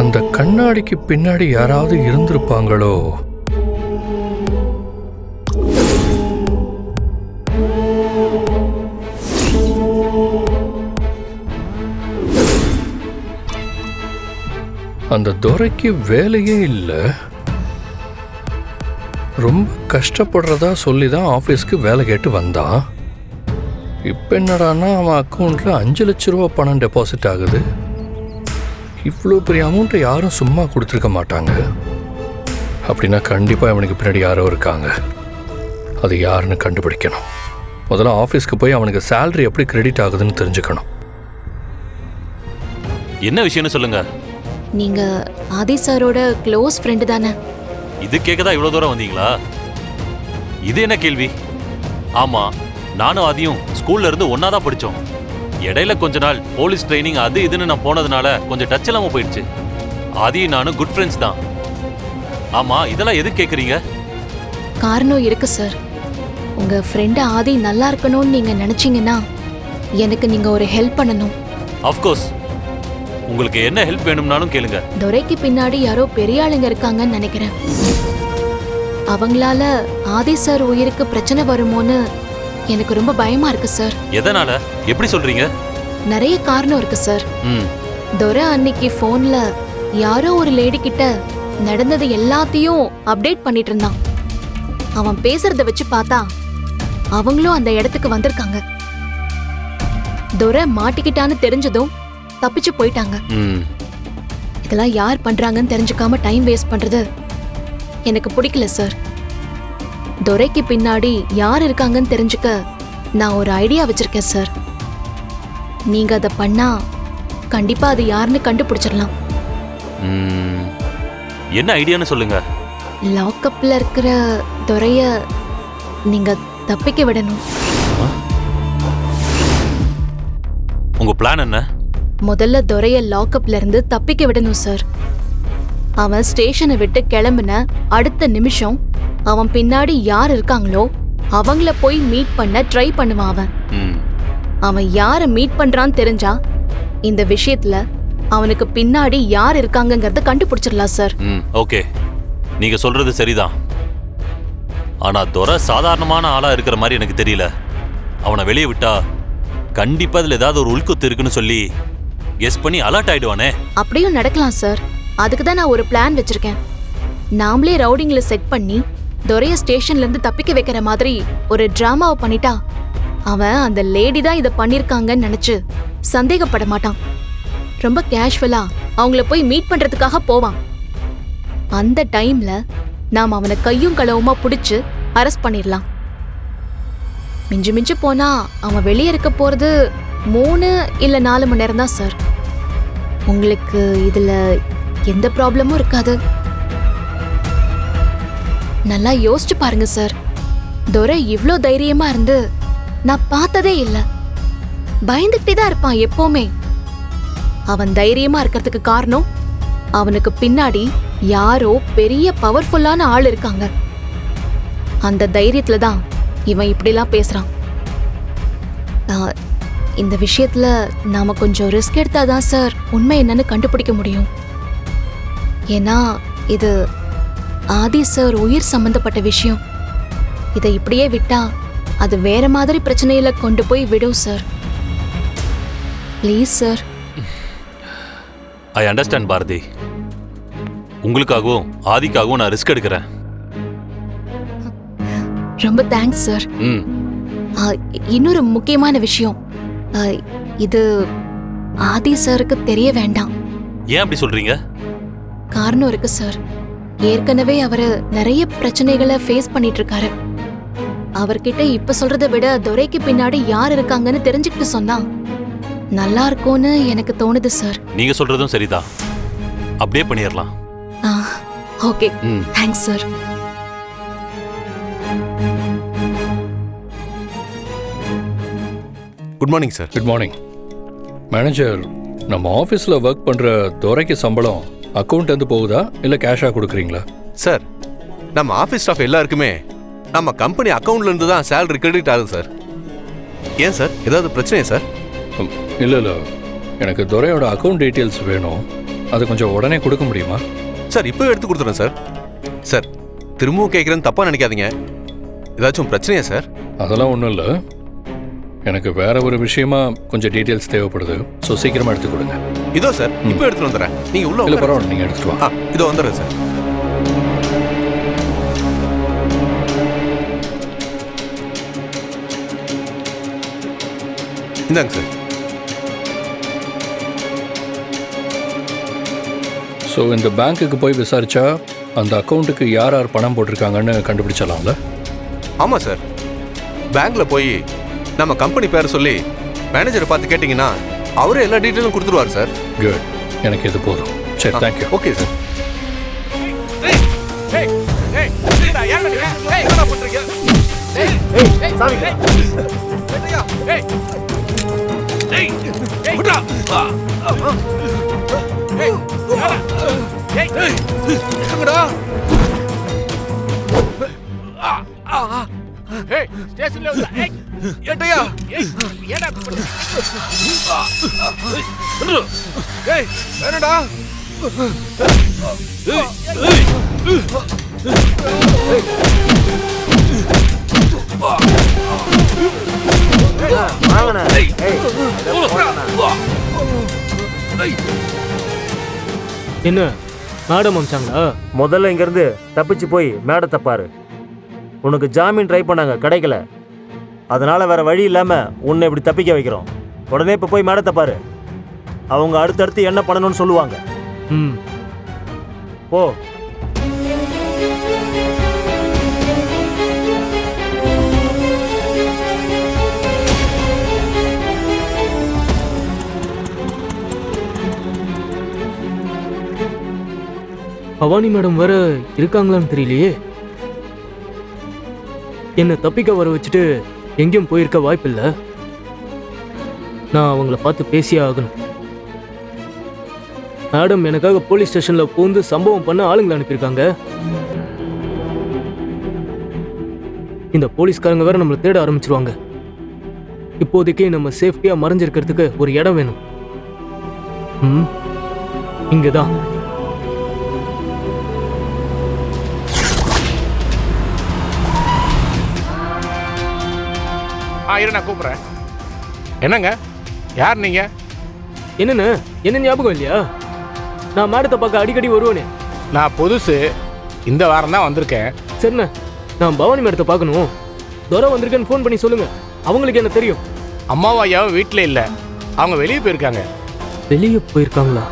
அந்த கண்ணாடிக்கு பின்னாடி யாராவது இருந்திருப்பாங்களோ? அந்த துரைக்கு வேலையே இல்லை, ரொம்ப கஷ்டப்படுறதா சொல்லி தான் ஆஃபீஸ்க்கு வேலை கேட்டு வந்தான். இப்போ என்னடான்னா அவன் அக்கௌண்ட்டில் 5 லட்ச ரூபா பணம் டெபாசிட் ஆகுது. இவ்வளோ பெரிய அமௌண்ட்டை யாரும் சும்மா கொடுத்துருக்க மாட்டாங்க. அப்படின்னா கண்டிப்பாக அவனுக்கு பின்னாடி யாரோ இருக்காங்க. அது யாருன்னு கண்டுபிடிக்கணும். முதல்ல ஆஃபீஸ்க்கு போய் அவனுக்கு சேலரி எப்படி கிரெடிட் ஆகுதுன்னு தெரிஞ்சுக்கணும். என்ன விஷயம்னு சொல்லுங்க. நீங்க ஆதி சாரோட க்ளோஸ் ஃப்ரெண்டு தானே? இது கேட்கதான் இவ்வளோ தூரம் வந்தீங்களா? இது என்ன கேள்வி? ஆமா, நானும் ஆதியும் ஸ்கூல்ல இருந்து ஒன்னா தான் படித்தோம். இடையில கொஞ்ச நாள் போலீஸ் ட்ரைனிங் அது இதுன்னு நான் போனதுனால கொஞ்சம் டச் இல்லாமல் போயிடுச்சு. ஆதியும் நானும் குட் ஃப்ரெண்ட்ஸ் தான். ஆமா, இதெல்லாம் எது கேட்குறீங்க? காரணம் இருக்கு சார். உங்க ஃப்ரெண்டு ஆதி நல்லா இருக்கணும்னு நீங்க நினைச்சீங்கன்னா எனக்கு நீங்க ஒரு ஹெல்ப் பண்ணணும். ஆஃப்கோர்ஸ், உங்களுக்கு என்ன ஹெல்ப் வேணும்னாலும் கேளுங்க. துரைக்கு பின்னாடி யாரோ பெரிய ஆளுங்க இருக்காங்கன்னு நினைக்கிறேன். அவங்களால ஆதி சார் உயிருக்கு பிரச்சனை வருமோன்னு எனக்கு ரொம்ப பயமா இருக்கு சார். எதனால? எப்படி சொல்றீங்க? நிறைய காரணம் இருக்கு சார். துரை அன்னைக்கு போன்ல யாரோ ஒரு லேடி கிட்ட நடந்தது எல்லாத்தையும் அப்டேட் பண்ணிட்டு இருந்தான். அவன் பேசுறத வச்சு பார்த்தா அவங்களும் அந்த இடத்துக்கு வந்திருக்காங்க. துரை மாட்டிக்கிட்டான்னு தெரிஞ்சதும் தப்பிச்சு போயிட்டாங்க. இதெல்லாம் யார் பண்றாங்கன்னு தெரிஞ்சுக்காம டைம் வேஸ்ட் பண்றது எனக்கு பிடிக்கல சார். துரைக்கு பின்னாடி யார் இருக்காங்கன்னு தெரிஞ்சுக்க நான் ஒரு ஐடியா வச்சிருக்கேன் சார். நீங்க அதை பண்ணா கண்டிப்பா அது யாருன்னு கண்டுபிடிச்சிடலாம். என்ன ஐடியான்னு சொல்லுங்க. லாக்அப்ல இருக்கிற துரைய நீங்க தப்பிக்க விடணும். உங்க பிளான் என்ன? முதல்ல துரைய லாக்அப்ல இருந்து தப்பிக்க விடணும் சார். அவன் ஸ்டேஷனை விட்டு கிளம்புன அடுத்த நிமிஷம் அவன் பின்னாடி யார் இருக்காங்களோ அவங்கள போய் மீட் பண்ண ட்ரை பண்ணுவான். அவன் யார மீட் பண்றான்னு தெரிஞ்சா இந்த விஷயத்துல அவனுக்கு பின்னாடி யார் இருக்காங்கங்கறத கண்டுபிடிச்சிடலாம் சார். ஓகே, நீங்க சொல்றது சரிதான். ஆனா துரை சாதாரணமான ஆளா இருக்கிற மாதிரி எனக்கு தெரியல. அவனை வெளியே விட்டா கண்டிப்பா அதுல ஏதாவது ஒரு உள்குத்து இருக்குன்னு சொல்லி கெஸ் பண்ணி அலர்ட் ஆயிடுவானே. அப்படியும் நடக்கலாம் சார். அதுக்கு தான் நான் ஒரு பிளான் வச்சிருக்கேன். நாமளே ரவுடிங்ல செட் பண்ணி துரைய ஸ்டேஷன்ல இருந்து தப்பிக்க வைக்கிற மாதிரி ஒரு டிராமாவை பண்ணிட்டா அவன் அந்த லேடி தான் இதை பண்ணிருக்காங்கன்னு நினைச்சு சந்தேகப்பட மாட்டான். ரொம்ப கேஷுவலா அவங்கள போய் மீட் பண்றதுக்காக போவான். அந்த டைம்ல நாம் அவனை கையும் களவுமா பிடிச்சு அரெஸ்ட் பண்ணிடலாம். மிஞ்சு மிஞ்சு போனா அவன் வெளியே இருக்க போறது 3 இல்ல 4 மணி நேரம் தான் சார். உங்களுக்கு இதுல எந்த ப்ராப்ளமும் இருக்காது. நல்லா யோசிச்சு பாருங்க சார். துரை இவ்ளோ தைரியமா இருந்து நான் பார்த்ததே இல்ல. பயந்துகிட்டே தான் இருப்பான் எப்பவுமே. அவன் தைரியமா இருக்கிறதுக்கு காரணம் அவனுக்கு பின்னாடி யாரோ பெரிய பவர்ஃபுல்லான ஆள் இருக்காங்க. அந்த தைரியத்துல தான் இவன் இப்படிலாம் பேசுறான். இந்த விஷயத்துல நாம கொஞ்சம் ரிஸ்க் எடுத்தாதான் சார் உண்மை என்னன்னு கண்டுபிடிக்க முடியும். ஏன்னா இது ஆதி சார் உயிர் சம்பந்தப்பட்ட விஷயம். இதை இப்படியே விட்டா அது வேற மாதிரி பிரச்சனையில கொண்டு போய் விடும் sir. Please sir. I understand Bharathi. உங்களுக்காகவும் ஆதிக்காகவும் நான் ரிஸ்க் எடுக்கிறேன். ரொம்ப தேங்க்ஸ் சார். இன்னொரு முக்கியமான விஷயம், இது ஆதி சாருக்கு தெரிய வேண்டாம். ஏன் அப்படி சொல்றீங்க? காரணம் இருக்கு சார். ஏற்கனவே அவரு நிறைய பிரச்சனைகளை ஃபேஸ் பண்ணிட்டு இருக்காரு. அவர்கிட்ட இப்ப சொல்றதை விட துரைக்கு பின்னாடி யார் இருக்காங்கன்னு தெரிஞ்சுக்கிட்டு சொன்னா நல்லா இருக்கும்னு எனக்கு தோணுது சார். நீங்க சொல்றதும் சரிதான். அப்படியே பண்ணிடலாம். Okay, thanks sir. Good morning sir. Good morning manager. நம்ம ஆஃபீஸில் ஒர்க் பண்ணுற துரைக்கு சம்பளம் அக்கௌண்ட்லேருந்து போகுதா இல்லை கேஷாக கொடுக்குறீங்களா? சார், நம்ம ஆஃபீஸ் ஸ்டாஃப் எல்லாருக்குமே நம்ம கம்பெனி அக்கௌண்ட்லேருந்து தான் சேலரி கிரெடிட் ஆகுது சார். ஏன் சார், ஏதாவது பிரச்சனையா சார்? இல்லை இல்லை, எனக்கு துரையோட அக்கௌண்ட் டீட்டெயில்ஸ் வேணும். அது கொஞ்சம் உடனே கொடுக்க முடியுமா? சார் இப்போ எடுத்து கொடுத்துறேன் சார். சார் திரும்பவும் கேட்குறேன்னு தப்பாக நினைக்காதீங்க. ஏதாச்சும் பிரச்சனையா சார்? அதெல்லாம் ஒன்றும் இல்லை. எனக்கு வேற ஒரு விஷயமா கொஞ்சம் டீட்டெயில்ஸ் தேவைப்படுது. ஸோ சீக்கிரமாக எடுத்து கொடுங்க. இதோ சார் இப்போ எடுத்துட்டு வந்துடுறேன். நீங்கள் உள்ள இல்லை பரவாயில்ல, நீங்கள் எடுத்துட்டு வாங்க. இதோ வந்துடுறேன் சார். இந்தாங்க சார். ஸோ இந்த பேங்க்குக்கு போய் விசாரிச்சா அந்த அக்கௌண்ட்டுக்கு யார் யார் பணம் போட்டிருக்காங்கன்னு கண்டுபிடிச்சலாம்ல? ஆமாம் சார். பேங்க்ல போய் நம்ம கம்பெனி பேரை சொல்லி மேனேஜரை பார்த்து கேட்டிங்கன்னா அவரே எல்லா டீட்டெயிலும் கொடுத்துருவார் சார். குட், எனக்கு இது போதும். சரி, தேங்க்யூ. Okay sir. என்ன மேடம் அமிச்சாங்களா? முதல்ல இங்கேருந்து தப்பிச்சு போய் மேடத்தை பாரு. உனக்கு ஜாமீன் ட்ரை பண்ணாங்க, கிடைக்கல. அதனால வேற வழி இல்லாமல் உன்னை இப்படி தப்பிக்க வைக்கிறோம். உடனே இப்போ போய் மேடத்தை பாரு. அவங்க அடுத்தடுத்து என்ன பண்ணணும்னு சொல்லுவாங்க. ம், போ. பவானி மேடம் வேற இருக்காங்களான்னு தெரியலையே. என்ன தப்பிக்க வர வச்சுட்டு எங்கேயும் போயிருக்க வாய்ப்பில்லை. நான் அவங்கள பார்த்து பேசியே ஆகணும். மேடம் எனக்காக போலீஸ் ஸ்டேஷன்ல பூந்து சம்பவம் பண்ண ஆளுங்களை அனுப்பியிருக்காங்க. இந்த போலீஸ்காரங்க வேற நம்மளை தேட ஆரம்பிச்சிருவாங்க. இப்போதைக்கு நம்ம சேஃப்டியா மறைஞ்சிருக்கிறதுக்கு ஒரு இடம் வேணும். இங்கதான். இரு, நான் கூப்பிட்றேன். என்னங்க, யார் நீங்க? என்னண்ணே, என்ன ஞாபகம் இல்லையா? நான் மேடத்தை பார்க்க அடிக்கடி வருவேனே. நான் புதுசு, இந்த வாரம் தான் வந்திருக்கேன். சரிண்ணே, நான் பவானி மேடத்தை பார்க்கணும். துரை வந்திருக்கேன்னு ஃபோன் பண்ணி சொல்லுங்க. அவங்களுக்கு என்ன தெரியும்? அம்மாவும் ஐயாவும் வீட்டில் இல்லை, அவங்க வெளியே போயிருக்காங்க. வெளியே போயிருக்காங்களா?